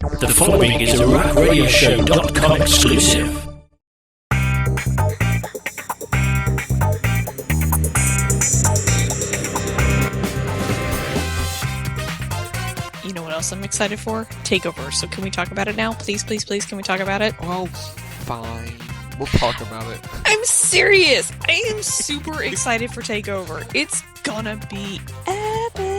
The following is a RackRadioShow.com exclusive. You know what else I'm excited for? Takeover. So can we talk about it now? Please, please, please, can we talk about it? Well, fine. We'll talk about it. I'm serious. I am super excited for Takeover. It's gonna be epic.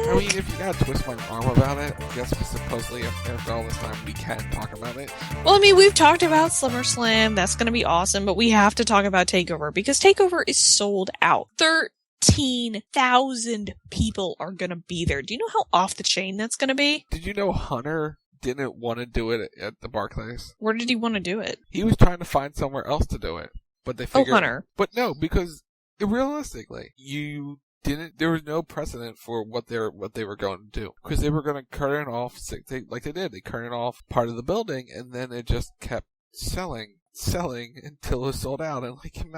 I mean, if you gotta twist my arm about it, I guess supposedly after all this time we can talk about it. Well, I mean, we've talked about SummerSlam. That's gonna be awesome. But we have to talk about Takeover because Takeover is sold out. 13,000 people are gonna be there. Do you know how off the chain that's gonna be? Did you know Hunter didn't want to do it at the Barclays? Where did he want to do it? He was trying to find somewhere else to do it, but they figured. Oh, Hunter. But no, because realistically, there was no precedent for what they were going to do, because they were going to curtain off like they did. They curtained off part of the building, and then it just kept selling until it was sold out. And like you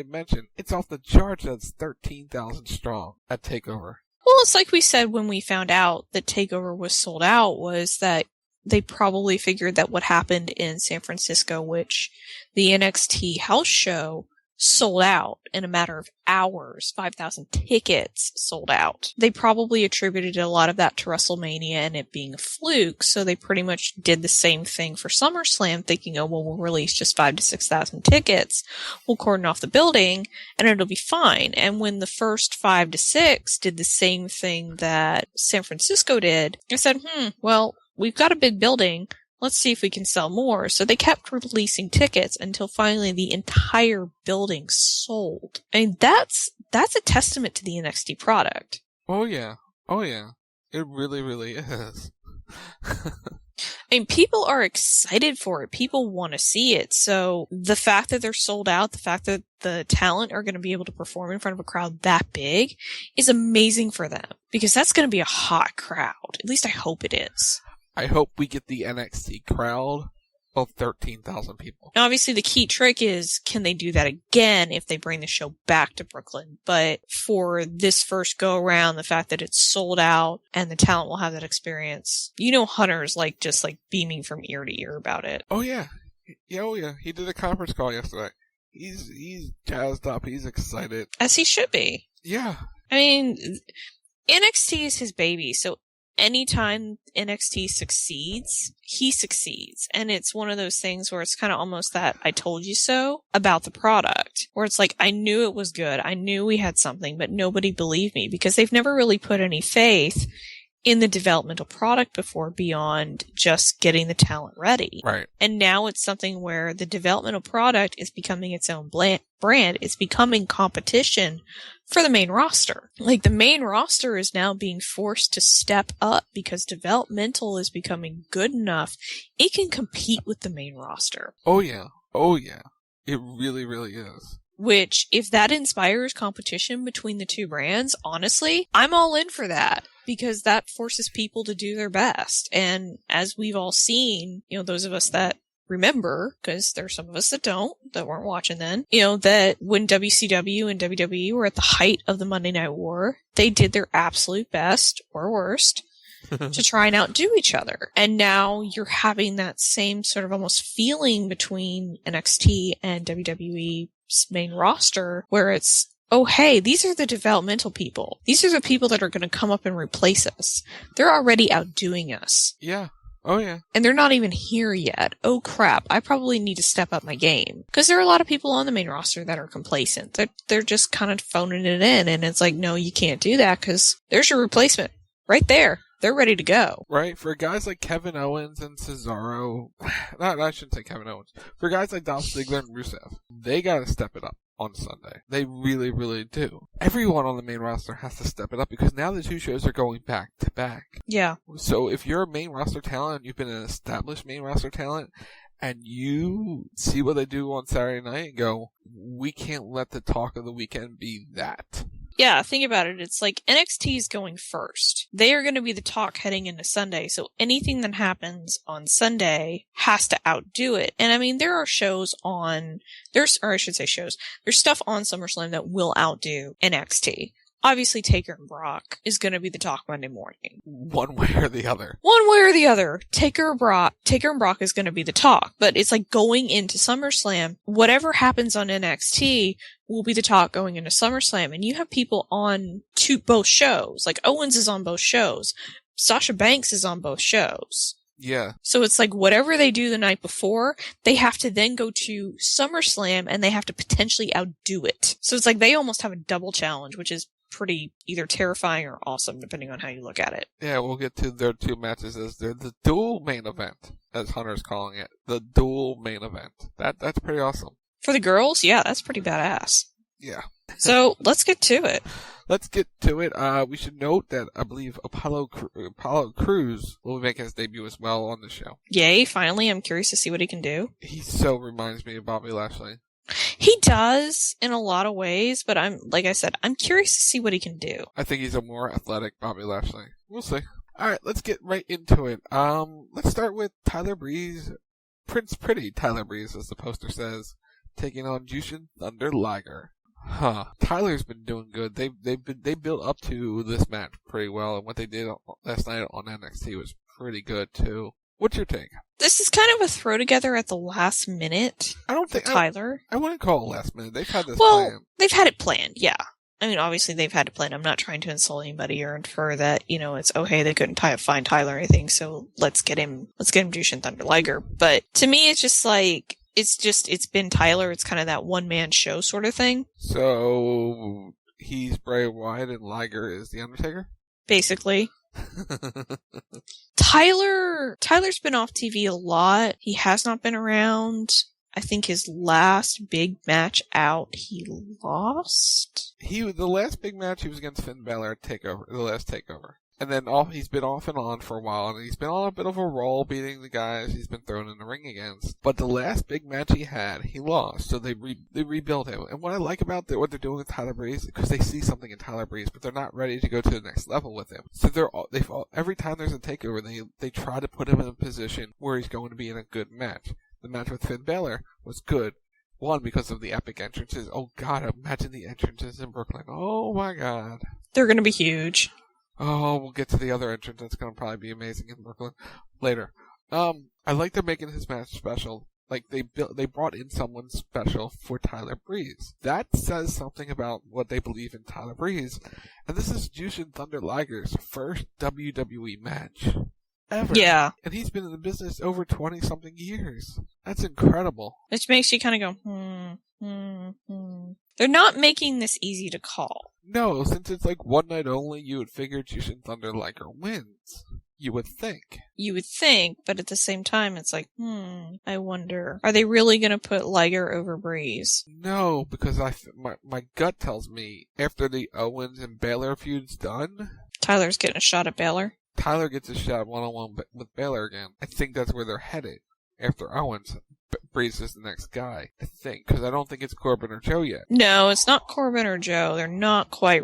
mentioned, it's off the charts. That's 13,000 strong at Takeover. Well, it's like we said when we found out that Takeover was sold out, was that they probably figured that what happened in San Francisco, which the NXT house show sold out in a matter of hours, 5,000 tickets sold out. They probably attributed a lot of that to WrestleMania and it being a fluke, so they pretty much did the same thing for SummerSlam, thinking, oh, well, we'll release just 5,000 to 6,000 tickets, we'll cordon off the building, and it'll be fine. And when the first 5 to 6 did the same thing that San Francisco did, I said, well, we've got a big building, let's see if we can sell more. So they kept releasing tickets until finally the entire building sold. I mean, that's a testament to the NXT product. Oh yeah. It really, really is. I mean, people are excited for it. People want to see it. So the fact that they're sold out, the fact that the talent are going to be able to perform in front of a crowd that big is amazing for them, because that's going to be a hot crowd. At least I hope it is. I hope we get the NXT crowd of 13,000 people. Now, obviously, the key trick is, can they do that again if they bring the show back to Brooklyn? But for this first go-around, the fact that it's sold out and the talent will have that experience, you know, Hunter's just beaming from ear to ear about it. Oh, yeah. Oh, yeah. He did a conference call yesterday. He's jazzed up. He's excited. As he should be. Yeah. I mean, NXT is his baby, so anytime NXT succeeds, he succeeds. And it's one of those things where it's kind of almost that I told you so about the product. Where it's like, I knew it was good. I knew we had something, but nobody believed me because they've never really put any faith in the developmental product before beyond just getting the talent ready. Right. And now it's something where the developmental product is becoming its own brand. It's becoming competition for the main roster. Like, the main roster is now being forced to step up because developmental is becoming good enough. It can compete with the main roster. Oh yeah. It really, really is. Which, if that inspires competition between the two brands, honestly, I'm all in for that. Because that forces people to do their best. And as we've all seen, you know, those of us that remember, because there's some of us that weren't watching then, you know, that when WCW and WWE were at the height of the Monday Night War, they did their absolute best, or worst, to try and outdo each other. And now you're having that same sort of almost feeling between NXT and WWE's main roster, where it's, oh, hey, these are the developmental people. These are the people that are going to come up and replace us. They're already outdoing us. Yeah. Oh, yeah. And they're not even here yet. Oh, crap. I probably need to step up my game. Because there are a lot of people on the main roster that are complacent. They're just kind of phoning it in. And it's like, no, you can't do that because there's your replacement right there. They're ready to go. Right. For guys like Kevin Owens and Cesaro, I shouldn't say Kevin Owens. For guys like Dolph Ziggler and Rusev, they got to step it up on Sunday. They really, really do. Everyone on the main roster has to step it up because now the two shows are going back to back. Yeah. So if you're a main roster talent, you've been an established main roster talent, and you see what they do on Saturday night and go, we can't let the talk of the weekend be that. Yeah, think about it. It's like NXT is going first. They are going to be the talk heading into Sunday, so anything that happens on Sunday has to outdo it. And I mean, there are shows on, there's stuff on SummerSlam that will outdo NXT. obviously Taker and Brock is going to be the talk Monday morning. One way or the other. One way or the other. Taker and Brock is going to be the talk. But it's like going into SummerSlam, whatever happens on NXT will be the talk going into SummerSlam. And you have people on both shows. Like Owens is on both shows. Sasha Banks is on both shows. Yeah. So it's like whatever they do the night before, they have to then go to SummerSlam and they have to potentially outdo it. So it's like they almost have a double challenge, which is pretty either terrifying or awesome, depending on how you look at it. Yeah, we'll get to their 2 matches as they're the dual main event, as Hunter's calling it. The dual main event. That's pretty awesome. For the girls, yeah, that's pretty badass. Yeah. So let's get to it. Let's get to it. We should note that I believe Apollo Crews will be making his debut as well on the show. Yay, finally. I'm curious to see what he can do. He so reminds me of Bobby Lashley. He does in a lot of ways, but like I said, I'm curious to see what he can do. I think he's a more athletic Bobby Lashley. We'll see. Alright, let's get right into it. Let's start with Tyler Breeze. Prince Pretty Tyler Breeze, as the poster says, taking on Jushin Thunder Liger. Tyler's been doing good. They built up to this match pretty well, and what they did last night on NXT was pretty good too. What's your take? This is kind of a throw together at the last minute. I don't think Tyler. I wouldn't call it last minute. They've had this plan. Well, they've had it planned, yeah. I mean, obviously they've had it planned. I'm not trying to insult anybody or infer that, it's, oh hey, they couldn't find Tyler or anything, so let's get him Jushin Thunder Liger. But to me, it's just like, it's been Tyler. It's kind of that one-man show sort of thing. So, he's Bray Wyatt and Liger is The Undertaker? Basically. Tyler's been off TV a lot. He has not been around. I think his last big match out, he lost. The last big match, he was against Finn Balor at Takeover, the last Takeover. And then he's been off and on for a while, and he's been on a bit of a roll beating the guys he's been thrown in the ring against. But the last big match he had, he lost, so they rebuilt him. And what I like about what they're doing with Tyler Breeze, because they see something in Tyler Breeze, but they're not ready to go to the next level with him. So every time there's a takeover, they try to put him in a position where he's going to be in a good match. The match with Finn Balor was good. One, because of the epic entrances. Oh god, imagine the entrances in Brooklyn. Oh my god. They're going to be huge. Oh, we'll get to the other entrance. That's going to probably be amazing in Brooklyn later. I like they're making his match special. Like, they brought in someone special for Tyler Breeze. That says something about what they believe in Tyler Breeze. And this is Jushin Thunder Liger's first WWE match ever. Yeah. And he's been in the business over 20-something years. That's incredible. Which makes you kind of go, They're not making this easy to call. No, since it's like one night only, you would figure Jushin Thunder Liger wins. You would think. You would think, but at the same time, it's like, I wonder. Are they really going to put Liger over Breeze? No, because my gut tells me, after the Owens and Balor feud's done... Tyler's getting a shot at Balor? Tyler gets a shot one-on-one with Balor again. I think that's where they're headed. After Owens, Breeze is the next guy, I think. Because I don't think it's Corbin or Joe yet. No, it's not Corbin or Joe. They're not quite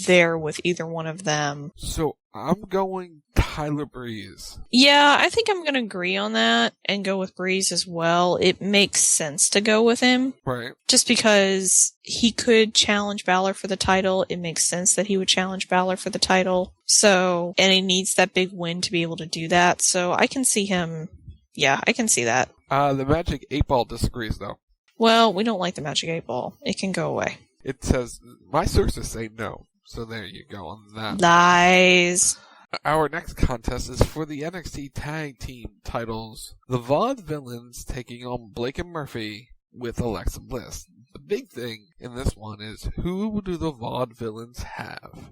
there with either one of them. So, I'm going Tyler Breeze. Yeah, I think I'm going to agree on that and go with Breeze as well. It makes sense to go with him. Right. Just because he could challenge Balor for the title. It makes sense that he would challenge Balor for the title. So, and he needs that big win to be able to do that. So, I can see him. Yeah, I can see that. The Magic 8 Ball disagrees, though. Well, we don't like the Magic 8 Ball. It can go away. It says, my sources say no. So there you go on that. Lies. Our next contest is for the NXT Tag Team Titles. The Vaudevillains taking on Blake and Murphy with Alexa Bliss. The big thing in this one is, who do the Vaudevillains have?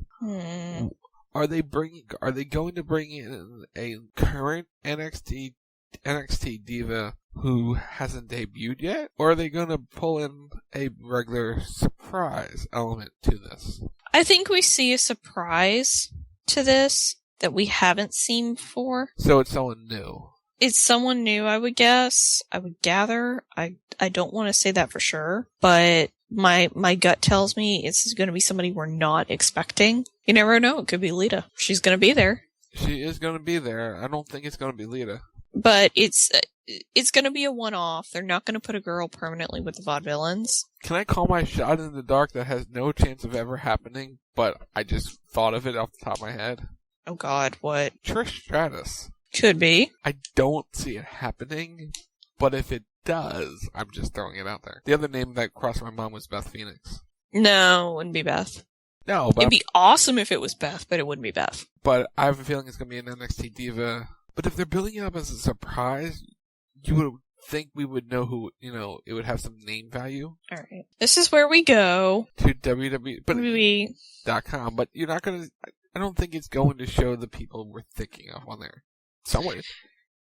Are they going to bring in a current NXT diva who hasn't debuted yet? Or are they going to pull in a regular surprise element to this? I think we see a surprise to this that we haven't seen before. So it's someone new. It's someone new, I would guess. I would gather. I don't want to say that for sure, but my gut tells me it's going to be somebody we're not expecting. You never know. It could be Lita. She's going to be there. She is going to be there. I don't think it's going to be Lita. But it's going to be a one-off. They're not going to put a girl permanently with the Vaudevillains. Can I call my shot in the dark that has no chance of ever happening, but I just thought of it off the top of my head? Oh God, what? Trish Stratus. Could be. I don't see it happening, but if it does, I'm just throwing it out there. The other name that crossed my mind was Beth Phoenix. No, it wouldn't be Beth. No, but it'd be awesome if it was Beth, but it wouldn't be Beth. But I have a feeling it's going to be an NXT Diva. But if they're building it up as a surprise, you would think we would know who, it would have some name value. All right. This is where we go. To WWE.com, but you're not going to, I don't think it's going to show the people we're thinking of on there. Somewhere.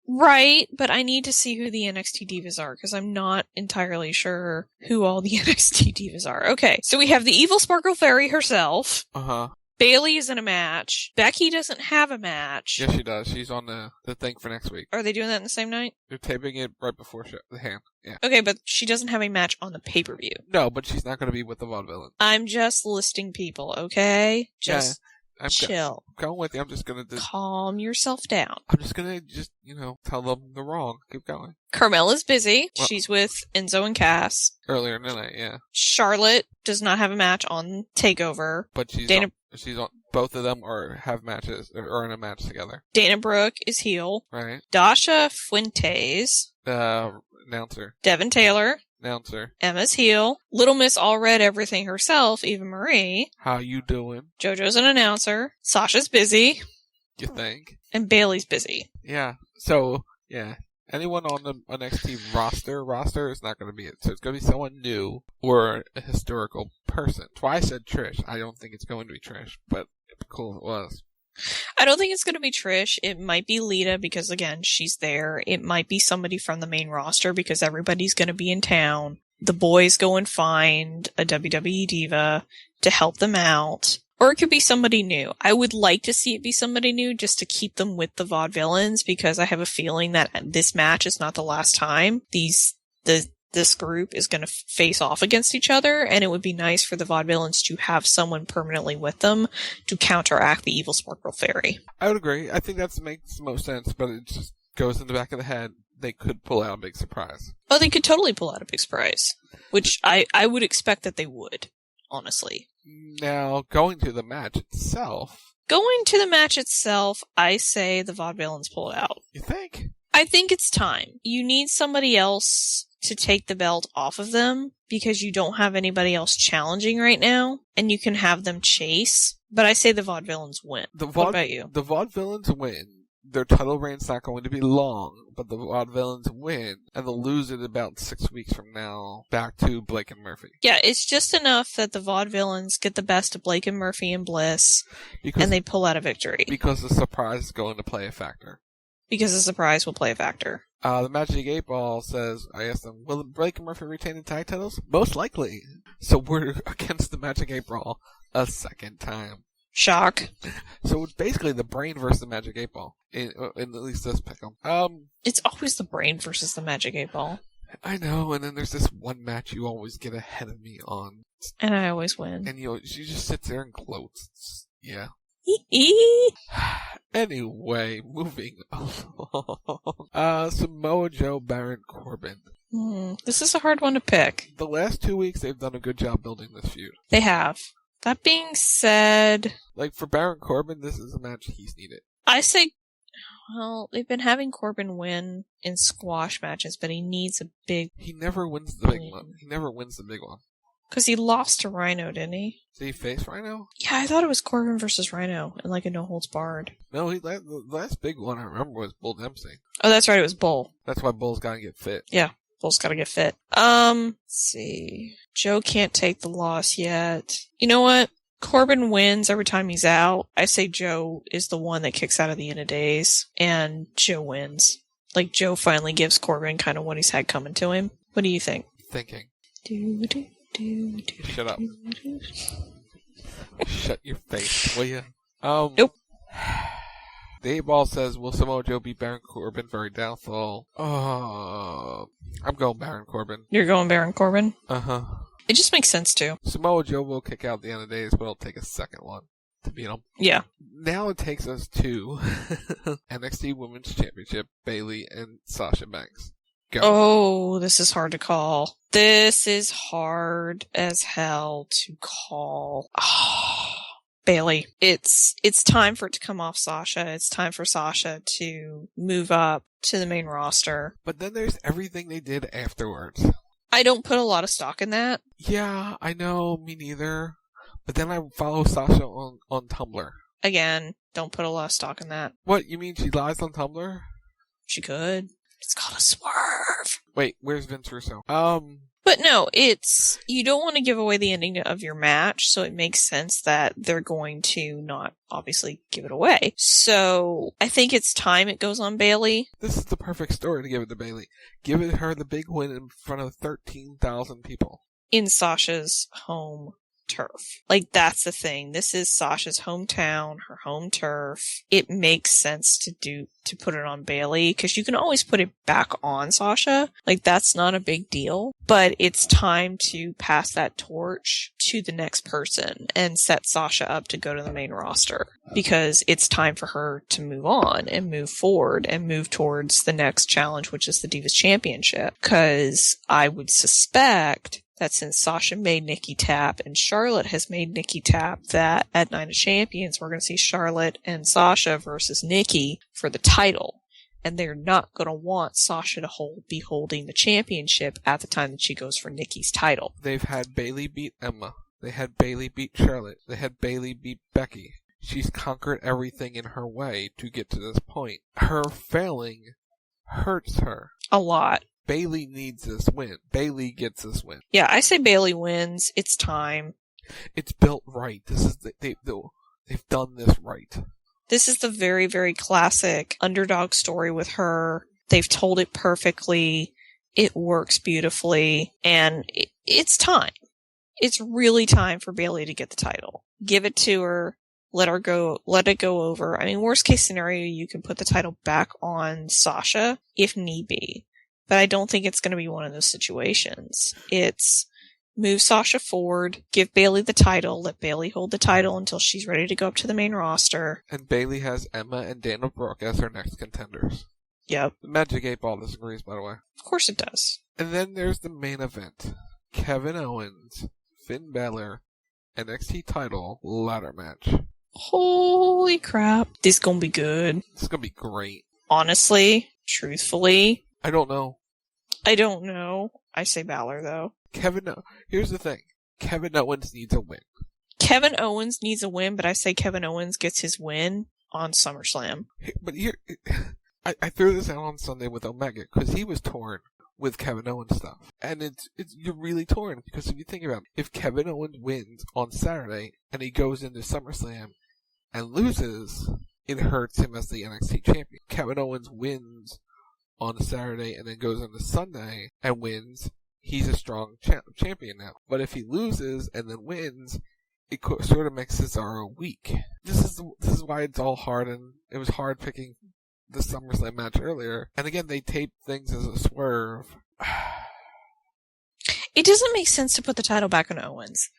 Right, but I need to see who the NXT Divas are, because I'm not entirely sure who all the NXT Divas are. Okay, so we have the Evil Sparkle Fairy herself. Uh-huh. Bailey is in a match. Becky doesn't have a match. Yes, she does. She's on the thing for next week. Are they doing that in the same night? They're taping it right before the hand. Yeah. Okay, but she doesn't have a match on the pay-per-view. No, but she's not going to be with the Vaudevillains. I'm just listing people, okay? Just chill. I'm going with you. I'm just going to... Calm yourself down. I'm just going to tell them they're wrong. Keep going. Carmella's busy. Well, she's with Enzo and Cass. Earlier in the night, yeah. Charlotte does not have a match on TakeOver. But she's on... Both of them have matches, or are in a match together. Dana Brooke is heel. Right. Dasha Fuentes. Announcer. Devin Taylor. Announcer. Emma's heel. Little Miss All Red Everything herself, Eva Marie. How you doing? JoJo's an announcer. Sasha's busy. You think? And Bailey's busy. Yeah. So, yeah. Anyone on the NXT roster is not going to be it. So it's going to be someone new or a historical person. That's why I said Trish. I don't think it's going to be Trish, but it'd be cool if it was. I don't think it's going to be Trish. It might be Lita because, again, she's there. It might be somebody from the main roster because everybody's going to be in town. The boys go and find a WWE diva to help them out. Or it could be somebody new. I would like to see it be somebody new just to keep them with the Vaudevillains because I have a feeling that this match is not the last time this group is going to face off against each other, and it would be nice for the Vaudevillains to have someone permanently with them to counteract the Evil Sparkle Fairy. I would agree. I think that makes the most sense, but it just goes in the back of the head. They could pull out a big surprise. Oh, they could totally pull out a big surprise, which I would expect that they would, honestly. Now, going to the match itself, I say the Vaudevillains pull it out. You think? I think it's time. You need somebody else to take the belt off of them because you don't have anybody else challenging right now, and you can have them chase. But I say the Vaudevillains win. What about you? The Vaudevillains win. Their title reign's not going to be long, but the Vaudevillains win, and they'll lose it about 6 weeks from now back to Blake and Murphy. Yeah, it's just enough that the Vaudevillains get the best of Blake and Murphy and Bliss, and they pull out a victory. Because the surprise is going to play a factor. Because the surprise will play a factor. The Magic 8 Ball says, I asked them, will Blake and Murphy retain the tag titles? Most likely. So we're against the Magic 8 Ball a second time. Shock. So it's basically the Brain versus the Magic 8 Ball. In at least this pick'em. It's always the Brain versus the Magic 8 Ball. I know, and then there's this one match you always get ahead of me on. And I always win. And she just sits there and gloats. Yeah. Anyway, moving along. Samoa Joe, Baron Corbin. This is a hard one to pick. The last 2 weeks, they've done a good job building this feud. They have. That being said... Like, for Baron Corbin, this is a match he's needed. I say... Well, they've been having Corbin win in squash matches, but he needs a big... He never wins the big one. He never wins the big one. Because he lost to Rhino, didn't he? Did he face Rhino? Yeah, I thought it was Corbin versus Rhino in like a no-holds-barred. No, the last big one I remember was Bull Dempsey. Oh, that's right, it was Bull. That's why Bull's gotta get fit. Yeah, Bull's gotta get fit. Let's see. Joe can't take the loss yet. You know what? Corbin wins every time he's out. I say Joe is the one that kicks out of the end of days, and Joe wins. Like, Joe finally gives Corbin kind of what he's had coming to him. What do you think? Thinking. Shut up. Shut your face, will you? Nope. The 8-Ball says, will Samoa Joe beat Baron Corbin? Very doubtful. I'm going Baron Corbin. You're going Baron Corbin? Uh-huh. It just makes sense, too. Samoa Joe will kick out the end of days, but it'll take a second one. to beat them. Yeah. Now it takes us to NXT Women's Championship, Bayley and Sasha Banks. Go. Oh, this is hard to call. This is hard as hell to call. Oh, Bayley. It's time for it to come off Sasha. It's time for Sasha to move up to the main roster. But then there's everything they did afterwards. I don't put a lot of stock in that. Yeah, I know, me neither. But then I follow Sasha on Tumblr. Again, don't put a lot of stock in that. What, you mean she lies on Tumblr? She could. It's called a swerve. Wait, where's Vince Russo? But no, you don't want to give away the ending of your match, so it makes sense that they're going to not obviously give it away. So I think it's time it goes on Bayley. This is the perfect story to give it to Bayley. Give it her the big win in front of 13,000 people. In Sasha's home turf. Like, that's the thing. This is Sasha's hometown, her home turf. It makes sense to put it on Bayley, because you can always put it back on Sasha. Like, that's not a big deal. But it's time to pass that torch to the next person and set Sasha up to go to the main roster, because it's time for her to move on and move forward and move towards the next challenge, which is the Divas Championship. Because I would suspect that since Sasha made Nikki tap and Charlotte has made Nikki tap, that at Night of Champions we're going to see Charlotte and Sasha versus Nikki for the title. And they're not going to want Sasha to be holding the championship at the time that she goes for Nikki's title. They've had Bayley beat Emma. They had Bayley beat Charlotte. They had Bayley beat Becky. She's conquered everything in her way to get to this point. Her failing hurts her a lot. Bayley needs this win. Bayley gets this win. Yeah, I say Bayley wins. It's time. It's built right. This is they've done this right. This is the very, very classic underdog story with her. They've told it perfectly. It works beautifully, and it's time. It's really time for Bayley to get the title. Give it to her. Let it go over. I mean, worst case scenario, you can put the title back on Sasha if need be. But I don't think it's going to be one of those situations. It's move Sasha forward, give Bayley the title, let Bayley hold the title until she's ready to go up to the main roster. And Bayley has Emma and Dana Brooke as her next contenders. Yep. The Magic 8 Ball disagrees, by the way. Of course it does. And then there's the main event. Kevin Owens, Finn Balor, NXT title ladder match. Holy crap. This is going to be good. This is going to be great. Honestly, truthfully, I don't know. I say Balor, though. Here's the thing. Kevin Owens needs a win. Kevin Owens needs a win, but I say Kevin Owens gets his win on SummerSlam. But here, I threw this out on Sunday with Omega, because he was torn with Kevin Owens stuff. And you're really torn, because if you think about it, if Kevin Owens wins on Saturday, and he goes into SummerSlam and loses, it hurts him as the NXT champion. Kevin Owens wins on Saturday and then goes into Sunday and wins, he's a strong champion now. But if he loses and then wins, it sort of makes Cesaro weak. This is why it's all hard, and it was hard picking the SummerSlam match earlier. And again, they taped things as a swerve. It doesn't make sense to put the title back on Owens.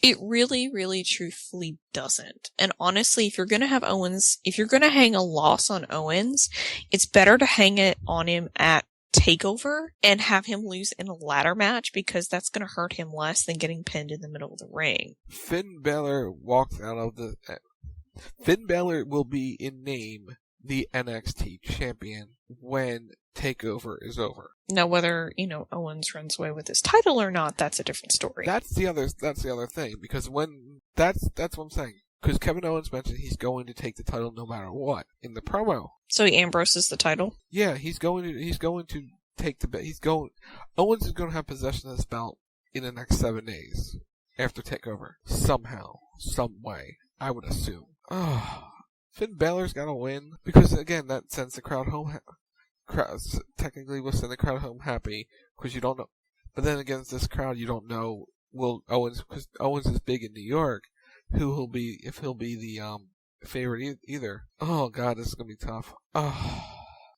It really, really, truthfully doesn't. And honestly, if you're going to hang a loss on Owens, it's better to hang it on him at TakeOver and have him lose in a ladder match, because that's going to hurt him less than getting pinned in the middle of the ring. Finn Balor will be in name the NXT champion when TakeOver is over. Now, whether, Owens runs away with his title or not, that's a different story. That's the other thing, because that's what I'm saying. Because Kevin Owens mentioned he's going to take the title no matter what in the promo. So he Ambroses the title? Yeah, he's going to take Owens is going to have possession of this belt in the next 7 days after TakeOver. Somehow, some way, I would assume. Finn Balor's got to win, because again, that sends the crowd home. Technically will send the crowd home happy, because you don't know. But then against this crowd, you don't know because Owens is big in New York, if he'll be the favorite either. Oh god, this is gonna be tough.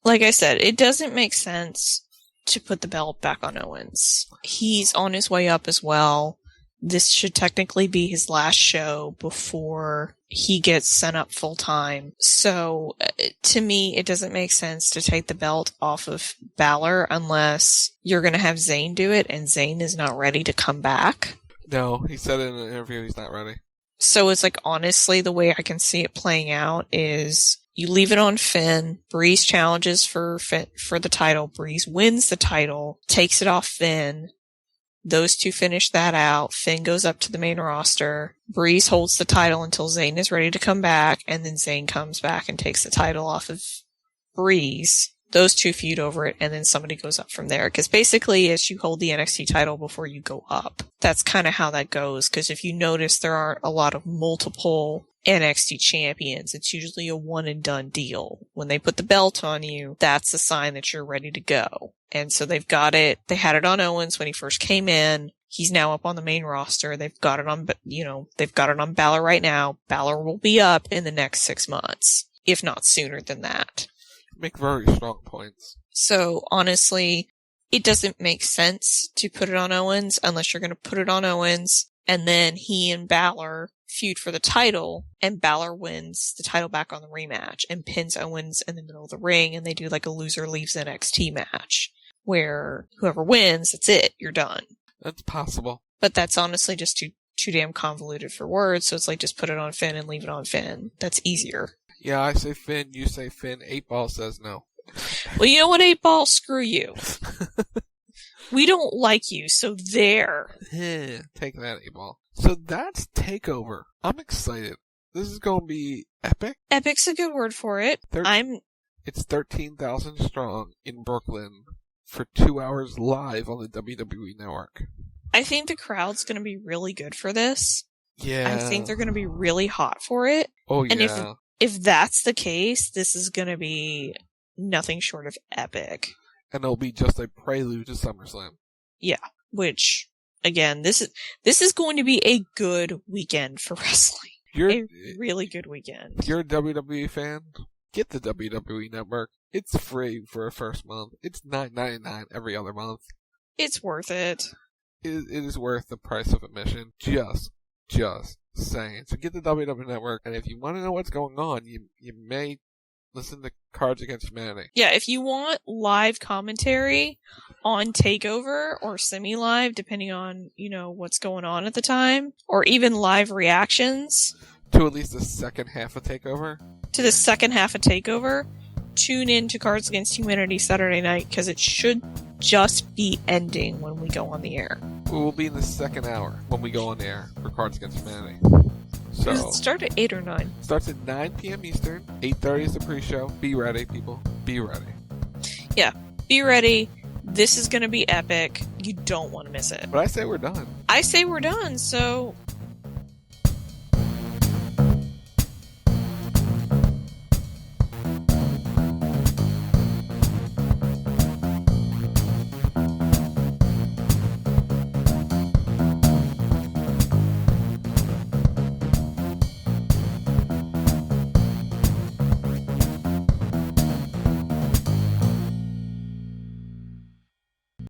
Like I said, it doesn't make sense to put the belt back on Owens. He's on his way up as well. this should technically be his last show before he gets sent up full time. So to me, it doesn't make sense to take the belt off of Balor unless you're going to have Zayn do it, and Zayn is not ready to come back. No, he said in an interview he's not ready. So it's like, honestly, the way I can see it playing out is you leave it on Finn. Breeze challenges for the title. Breeze wins the title, takes it off Finn. Those two finish that out. Finn goes up to the main roster. Breeze holds the title until Zayn is ready to come back, and then Zayn comes back and takes the title off of Breeze. Those two feud over it, and then somebody goes up from there. Because basically, as you hold the NXT title before you go up, that's kind of how that goes. Because if you notice, there aren't a lot of multiple NXT champions. It's usually a one and done deal. When they put the belt on you, that's a sign that you're ready to go. And so they've got it. They had it on Owens when he first came in. He's now up on the main roster. They've got it on, they've got it on Balor right now. Balor will be up in the next 6 months, if not sooner than that. Make very strong points. So honestly, it doesn't make sense to put it on Owens unless you're going to put it on Owens and then he and Balor feud for the title, and Balor wins the title back on the rematch and pins Owens in the middle of the ring, and they do like a loser leaves NXT match where whoever wins, that's it, you're done. That's possible. But that's honestly just too damn convoluted for words, so it's like just put it on Finn and leave it on Finn. That's easier. Yeah, I say Finn, you say Finn, 8-Ball says no. Well, you know what, 8-Ball? Screw you. We don't like you, so there. Take that, 8-Ball. So that's TakeOver. I'm excited. This is going to be epic. Epic's a good word for it. It's 13,000 strong in Brooklyn for 2 hours live on the WWE Network. I think the crowd's going to be really good for this. Yeah. I think they're going to be really hot for it. Oh, yeah. And if that's the case, this is going to be nothing short of epic. And it'll be just a prelude to SummerSlam. Yeah, which, again, this is going to be a good weekend for wrestling. A really good weekend. If you're a WWE fan, get the WWE Network. It's free for a first month. It's $9.99 every other month. It's worth it. It is worth the price of admission. Just saying. So get the WWE Network, and if you want to know what's going on, you may listen to Cards Against Humanity. Yeah, if you want live commentary on TakeOver or semi-live, depending on, what's going on at the time, or even live reactions to at least the second half of TakeOver. Tune in to Cards Against Humanity Saturday night, because it should just be ending when we go on the air. We will be in the second hour when we go on the air for Cards Against Humanity. So, does it start at 8 or 9? Starts at 9 p.m. Eastern. 8:30 is the pre-show. Be ready, people. Be ready. Yeah, be ready. This is going to be epic. You don't want to miss it. But I say we're done. So